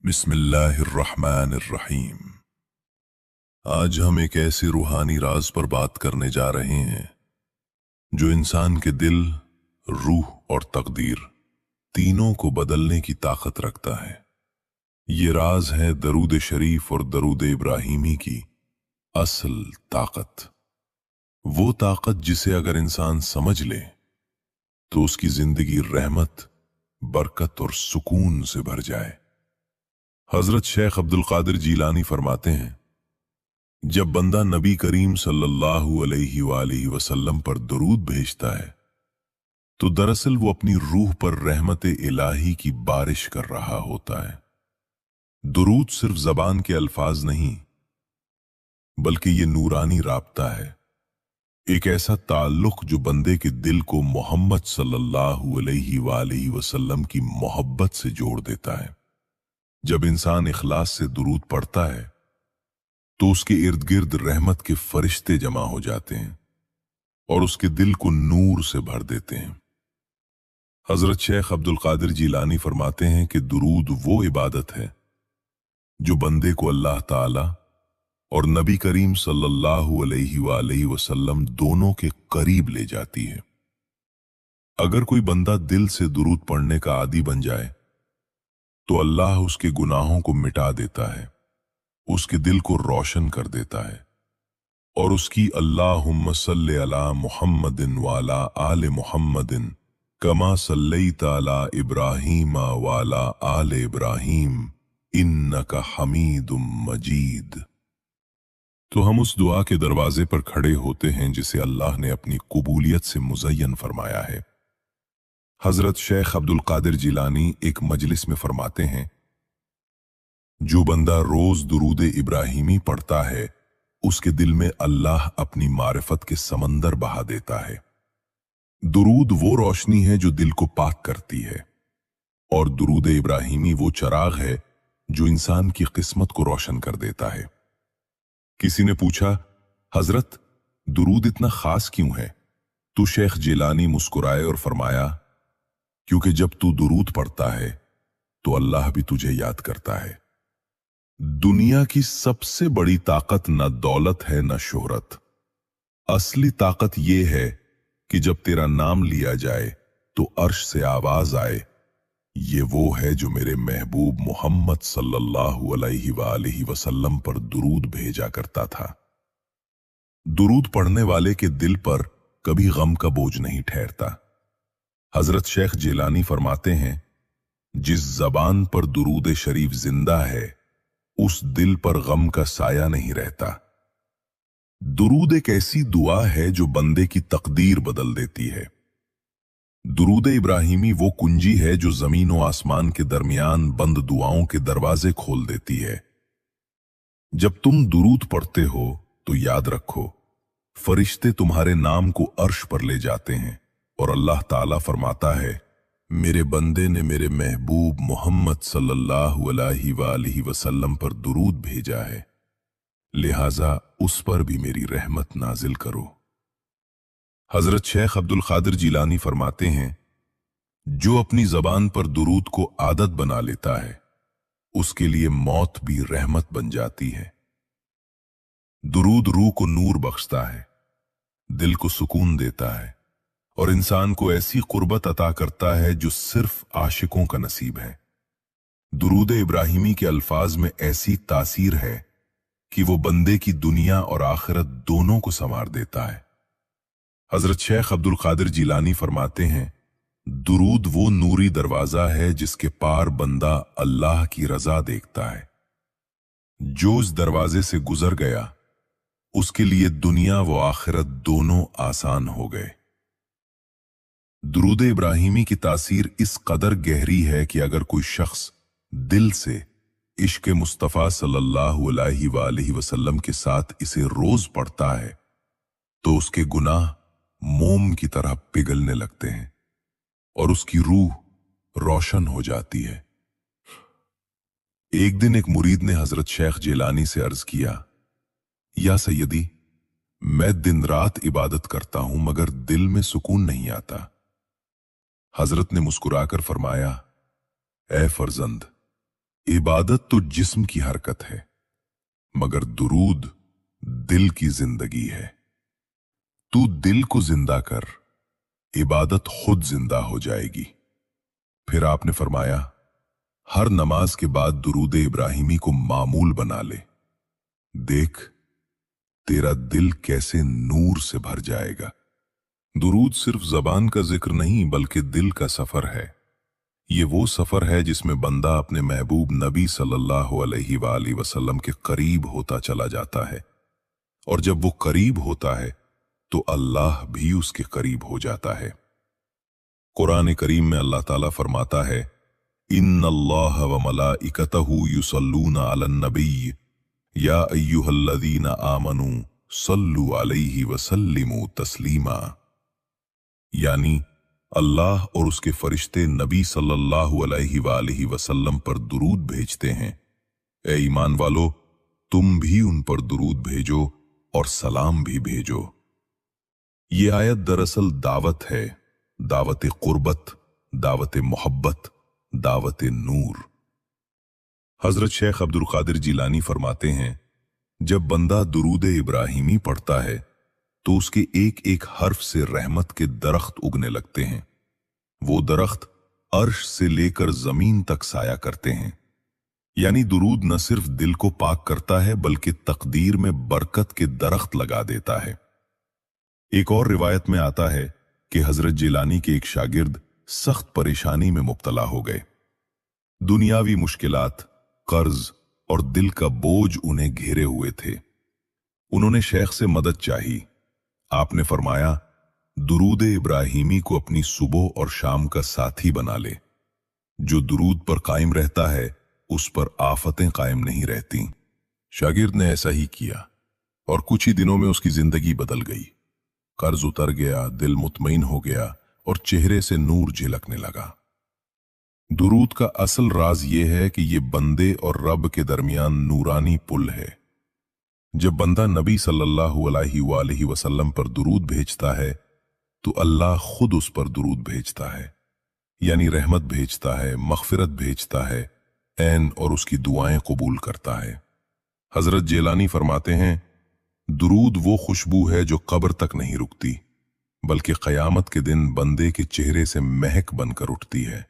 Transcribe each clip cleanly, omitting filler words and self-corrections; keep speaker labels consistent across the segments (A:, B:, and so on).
A: बिस्मिल्लाहिर्रहमानिर्रहीम। आज हम एक ऐसे रूहानी राज पर बात करने जा रहे हैं जो इंसान के दिल, रूह और तकदीर तीनों को बदलने की ताकत रखता है। ये राज है दरूद शरीफ और दरूद इब्राहिमी की असल ताकत। वो ताकत जिसे अगर इंसान समझ ले तो उसकी जिंदगी रहमत, बरकत और सुकून से भर जाए। हजरत शेख अब्दुल कादिर जीलानी फरमाते हैं, जब बंदा नबी करीम सल्लल्लाहु अलैहि वसल्लम पर दुरूद भेजता है तो दरअसल वो अपनी रूह पर रहमत इलाही की बारिश कर रहा होता है। दुरूद सिर्फ जबान के अल्फाज नहीं बल्कि ये नूरानी राब्ता है, एक ऐसा ताल्लुक जो बंदे के दिल को मोहम्मद सल्लल्लाहु अलैहि वसल्लम की मोहब्बत से जोड़ देता है। जब इंसान इखलास से दुरूद पढ़ता है तो उसके इर्द गिर्द रहमत के फरिश्ते जमा हो जाते हैं और उसके दिल को नूर से भर देते हैं। हजरत शेख अब्दुल कादिर जीलानी फरमाते हैं कि दुरूद वो इबादत है जो बंदे को अल्लाह ताला और नबी करीम सल्लल्लाहु अलैहि वसल्लम दोनों के करीब ले जाती है। अगर कोई बंदा दिल से दुरूद पढ़ने का आदी बन जाए तो अल्लाह उसके गुनाहों को मिटा देता है, उसके दिल को रोशन कर देता है और उसकी अल्लाहुम्मा सल्ली अला मुहम्मदिन वाला आले मुहम्मदिन कमा सल्लैता अला इब्राहीम वाला आले इब्राहीम इन्नका हमीदुम मजीद। तो हम उस दुआ के दरवाजे पर खड़े होते हैं जिसे अल्लाह ने अपनी कबूलियत से मुज़य्यन फरमाया है। हजरत शेख अब्दुल कादिर जिलानी एक मजलिस में फरमाते हैं, जो बंदा रोज दुरूद इब्राहिमी पढ़ता है उसके दिल में अल्लाह अपनी मारिफत के समंदर बहा देता है। दुरूद वो रोशनी है जो दिल को पाक करती है और दुरूद इब्राहिमी वो चिराग है जो इंसान की किस्मत को रोशन कर देता है। किसी ने पूछा, हजरत दुरूद इतना खास क्यों है? तो शेख जिलानी मुस्कुराए और फरमाया, क्योंकि जब तू दुरूद पढ़ता है तो अल्लाह भी तुझे याद करता है। दुनिया की सबसे बड़ी ताकत न दौलत है न शोहरत, असली ताकत यह है कि जब तेरा नाम लिया जाए तो अर्श से आवाज आए, ये वो है जो मेरे महबूब मोहम्मद सल्लल्लाहु अलैहि वसल्लम पर दुरूद भेजा करता था। दुरूद पढ़ने वाले के दिल पर कभी गम का बोझ नहीं ठहरता। हजरत शेख जिलानी फरमाते हैं, जिस जबान पर दुरूद शरीफ जिंदा है उस दिल पर गम का साया नहीं रहता। दुरूद एक ऐसी दुआ है जो बंदे की तकदीर बदल देती है। दुरूद इब्राहिमी वो कुंजी है जो जमीन और आसमान के दरमियान बंद दुआओं के दरवाजे खोल देती है। जब तुम दुरूद पढ़ते हो तो याद रखो, फरिश्ते तुम्हारे नाम को अर्श पर ले जाते हैं और अल्लाह ताला फरमाता है, मेरे बंदे ने मेरे महबूब मोहम्मद सल्लल्लाहु अलैहि वसल्लम पर दुरूद भेजा है, लिहाजा उस पर भी मेरी रहमत नाजिल करो। हजरत शेख अब्दुल कादिर जीलानी फरमाते हैं, जो अपनी जबान पर दुरूद को आदत बना लेता है उसके लिए मौत भी रहमत बन जाती है। दुरूद रूह को नूर बख्शता है, दिल को सुकून देता है और इंसान को ऐसी कुर्बत अता करता है जो सिर्फ आशिकों का नसीब है। दुरूद इब्राहिमी के अल्फाज में ऐसी तासीर है कि वो बंदे की दुनिया और आखिरत दोनों को संवार देता है। हजरत शेख अब्दुल कादिर जिलानी फरमाते हैं, दुरूद वो नूरी दरवाजा है जिसके पार बंदा अल्लाह की रजा देखता है। जो इस दरवाजे से गुजर गया उसके लिए दुनिया व आखिरत दोनों आसान हो गए। दुरूद इब्राहिमी की तासीर इस कदर गहरी है कि अगर कोई शख्स दिल से इश्क मुस्तफ़ा सल्लल्लाहु अलैहि वसल्लम के साथ इसे रोज पढ़ता है तो उसके गुनाह मोम की तरह पिघलने लगते हैं और उसकी रूह रोशन हो जाती है। एक दिन एक मुरीद ने हजरत शेख जिलानी से अर्ज किया, या सैयदी, मैं दिन रात इबादत करता हूं मगर दिल में सुकून नहीं आता। हजरत ने मुस्कुराकर फरमाया, ए फर्जंद, इबादत तो जिस्म की हरकत है, मगर दुरूद दिल की जिंदगी है। तू दिल को जिंदा कर, इबादत खुद जिंदा हो जाएगी। फिर आपने फरमाया, हर नमाज के बाद दुरूद इब्राहिमी को मामूल बना ले, देख तेरा दिल कैसे नूर से भर जाएगा। दुरूद सिर्फ जबान का जिक्र नहीं बल्कि दिल का सफर है। ये वो सफर है जिसमें बंदा अपने महबूब नबी सल्लल्लाहु अलैहि वसल्लम के करीब होता चला जाता है, और जब वो करीब होता है तो अल्लाह भी उसके करीब हो जाता है। कुरान करीम में अल्लाह ताला फरमाता है, इन्नल्लाह व मलाइकतहु युसल्लूना अलन नबी या अय्युहल्लज़ीना आमनू सल्लु अलैहि व सल्लिमू तस्लीमा। यानी अल्लाह और उसके फरिश्ते नबी सल्लल्लाहु अलैहि वसल्लम पर दुरूद भेजते हैं। ए ईमान वालो, तुम भी उन पर दुरूद भेजो और सलाम भी भेजो। ये आयत दरअसल दावत है, दावत कुर्बत, दावत मोहब्बत, दावत नूर। हजरत शेख अब्दुल कादिर जिलानी फरमाते हैं, जब बंदा दुरूद इब्राहिमी पढ़ता है तो उसके एक एक हर्फ से रहमत के दरख्त उगने लगते हैं। वो दरख्त अर्श से लेकर जमीन तक साया करते हैं। यानी दुरूद न सिर्फ दिल को पाक करता है बल्कि तकदीर में बरकत के दरख्त लगा देता है। एक और रिवायत में आता है कि हजरत जिलानी के एक शागिर्द सख्त परेशानी में मुब्तला हो गए। दुनियावी मुश्किलात, कर्ज और दिल का बोझ उन्हें घेरे हुए थे। उन्होंने शेख से मदद चाही। आपने फरमाया, दुरूद इब्राहिमी को अपनी सुबह और शाम का साथी बना ले। जो दुरूद पर कायम रहता है उस पर आफतें कायम नहीं रहती। शागिर्द ने ऐसा ही किया और कुछ ही दिनों में उसकी जिंदगी बदल गई। कर्ज उतर गया, दिल मुतमईन हो गया और चेहरे से नूर झलकने लगा। दुरूद का असल राज यह है कि यह बंदे और रब के दरमियान नूरानी पुल है। जब बंदा नबी सल्लल्लाहु अलैहि वसल्लम पर दुरूद भेजता है तो अल्लाह खुद उस पर दुरूद भेजता है, यानी रहमत भेजता है, मग़फ़िरत भेजता है, ऐन और उसकी दुआएं कबूल करता है। हजरत जेलानी फरमाते हैं, दुरूद वो खुशबू है जो कब्र तक नहीं रुकती बल्कि क़यामत के दिन बंदे के चेहरे से महक बनकर उठती है।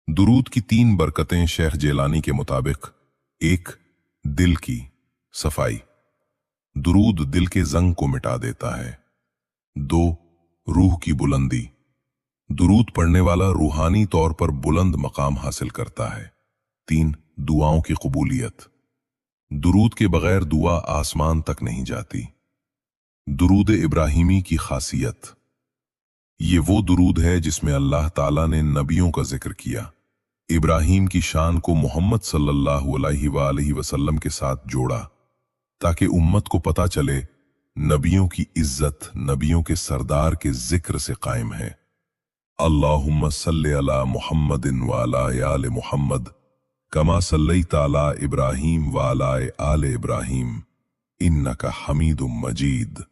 A: दुरूद की 3 बरकतें शेख जेलानी के मुताबिक: 1. दिल की सफाई, दुरूद दिल के जंग को मिटा देता है। 2. रूह की बुलंदी, दुरूद पढ़ने वाला रूहानी तौर पर बुलंद मकाम हासिल करता है। 3. दुआओं की कबूलियत, दुरूद के बगैर दुआ आसमान तक नहीं जाती। दुरूद इब्राहिमी की खासियत, ये वो दुरूद है जिसमें अल्लाह ताला ने नबियों का जिक्र किया, इब्राहिम की शान को मोहम्मद सल्लल्लाहु अलैहि वसल्लम के साथ जोड़ा ताकि उम्मत को पता चले नबियों की इज्जत नबियों के सरदार के जिक्र से कायम है। अल्लाहुम्मा सल्ले अला मुहम्मदिन व अला आले मुहम्मद कमा सल्लैता अला इब्राहिम व अला आले इब्राहिम इन्नका हमीदुम मजीद।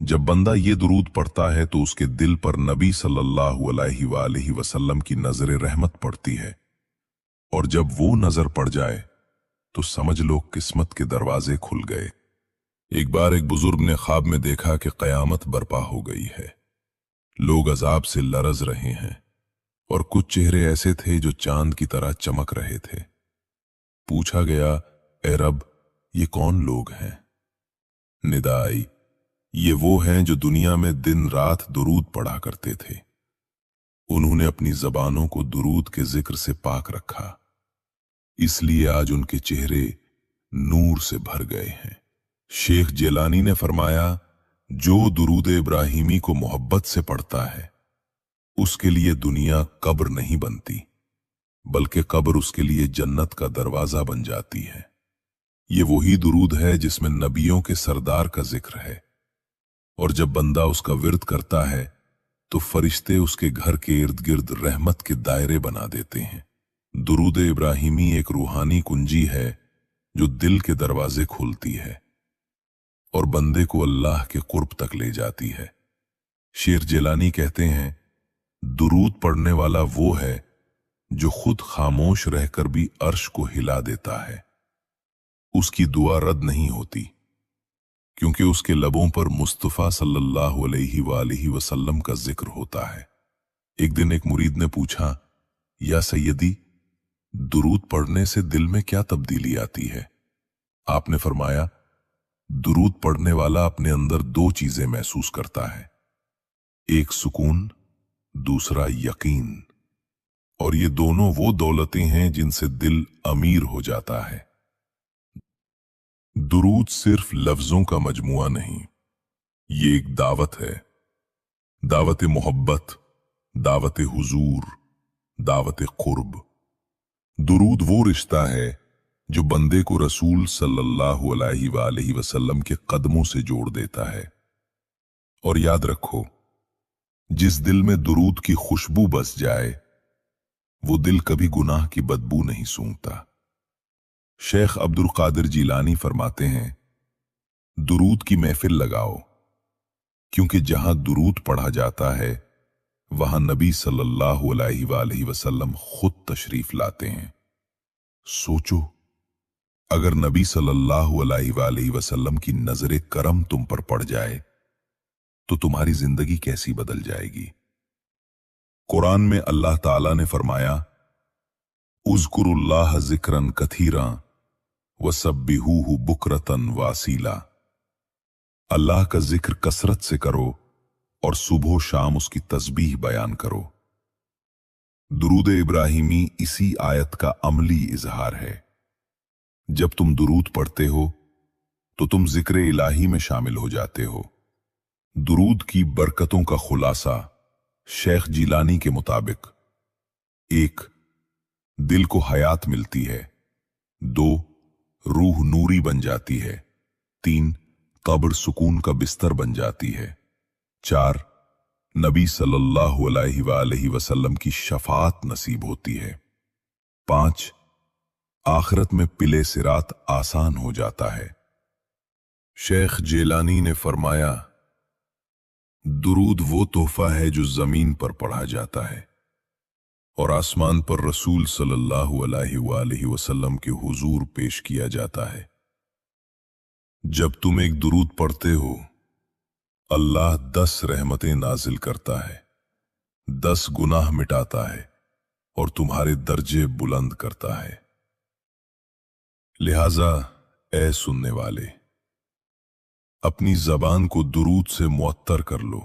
A: जब बंदा ये दुरूद पढ़ता है तो उसके दिल पर नबी सल्लल्लाहु अलैहि वसल्लम की नजर रहमत पड़ती है, और जब वो नजर पड़ जाए तो समझ लो किस्मत के दरवाजे खुल गए। एक बार एक बुजुर्ग ने ख्वाब में देखा कि कयामत बर्पा हो गई है, लोग अजाब से लरज रहे हैं और कुछ चेहरे ऐसे थे जो चांद की तरह चमक रहे थे। पूछा गया, ए रब, ये कौन लोग हैं? निदा आई, ये वो हैं जो दुनिया में दिन रात दुरूद पढ़ा करते थे। उन्होंने अपनी जबानों को दुरूद के जिक्र से पाक रखा, इसलिए आज उनके चेहरे नूर से भर गए हैं। शेख जेलानी ने फरमाया, जो दुरूद इब्राहिमी को मोहब्बत से पढ़ता है उसके लिए दुनिया कब्र नहीं बनती बल्कि कब्र उसके लिए जन्नत का दरवाजा बन जाती है। ये वही दुरूद है जिसमें नबियों के सरदार का जिक्र है, और जब बंदा उसका विर्द करता है तो फरिश्ते उसके घर के इर्द गिर्द रहमत के दायरे बना देते हैं। दुरूद इब्राहिमी एक रूहानी कुंजी है जो दिल के दरवाजे खोलती है और बंदे को अल्लाह के कुर्ब तक ले जाती है। शेर जेलानी कहते हैं, दुरूद पढ़ने वाला वो है जो खुद खामोश रहकर भी अर्श को हिला देता है। उसकी दुआ रद्द नहीं होती, क्योंकि उसके लबों पर मुस्तफा सल्लल्लाहु अलैहि वसल्लम का जिक्र होता है। एक दिन एक मुरीद ने पूछा, या सैयदी, दुरूद पढ़ने से दिल में क्या तब्दीली आती है? आपने फरमाया, दुरूद पढ़ने वाला अपने अंदर दो चीजें महसूस करता है, एक सुकून, दूसरा यकीन। और ये दोनों वो दौलतें हैं जिनसे दिल अमीर हो जाता है। दुरूद सिर्फ लफ्जों का मजमुआ नहीं, ये एक दावत है। दावत मोहब्बत, दावत हुजूर, दावत कुर्ब। दुरूद वो रिश्ता है जो बंदे को रसूल सल्लल्लाहु अलैहि वसल्लम के कदमों से जोड़ देता है। और याद रखो, जिस दिल में दुरूद की खुशबू बस जाए, वो दिल कभी गुनाह की बदबू नहीं सूंघता। शेख अब्दुल कादिर जिलानी फरमाते हैं, दुरूद की महफिल लगाओ, क्योंकि जहां दुरूद पढ़ा जाता है वहां नबी सल्लल्लाहु अलैहि वसल्लम खुद तशरीफ लाते हैं। सोचो, अगर नबी सल्लल्लाहु अलैहि वसल्लम की नजर करम तुम पर पड़ जाए तो तुम्हारी जिंदगी कैसी बदल जाएगी। कुरान में अल्लाह ताला ने फरमाया, उज़्कुरुल्लाह ज़िक्रन कथीरा वसब्बिहूहु बुकरतन वासीला। अल्लाह का जिक्र कसरत से करो और सुबह शाम उसकी तस्बीह बयान करो। दुरूद इब्राहिमी इसी आयत का अमली इजहार है। जब तुम दुरूद पढ़ते हो तो तुम जिक्र इलाही में शामिल हो जाते हो। दुरूद की बरकतों का खुलासा शेख जिलानी के मुताबिक, 1. दिल को हयात मिलती है। 2. रूह नूरी बन जाती है। 3. कब्र सुकून का बिस्तर बन जाती है। 4. नबी सल्लल्लाहु अलैहि वसल्लम की शफाअत नसीब होती है। 5. आखिरत में पिले सिरात आसान हो जाता है। शेख जिलानी ने फरमाया, दुरूद वो तोहफा है जो जमीन पर पढ़ा जाता है और आसमान पर रसूल सल्लल्लाहु अलैहि वसल्लम के हुजूर पेश किया जाता है। जब तुम एक दुरूद पढ़ते हो, अल्लाह 10 रहमतें नाजिल करता है, 10 गुनाह मिटाता है और तुम्हारे दर्जे बुलंद करता है। लिहाजा ऐ सुनने वाले, अपनी जबान को दुरूद से मुअत्तर कर लो,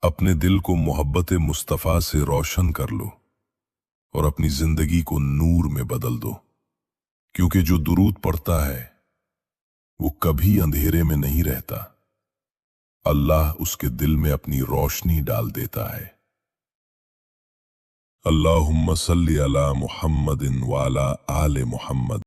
A: अपने दिल को मोहब्बत मुस्तफा से रोशन कर लो और अपनी जिंदगी को नूर में बदल दो। क्योंकि जो दुरूद पढ़ता है वो कभी अंधेरे में नहीं रहता, अल्लाह उसके दिल में अपनी रोशनी डाल देता है। अल्लाहुम्मा सल्ली अला मुहम्मदिन व अला आले मुहम्मद।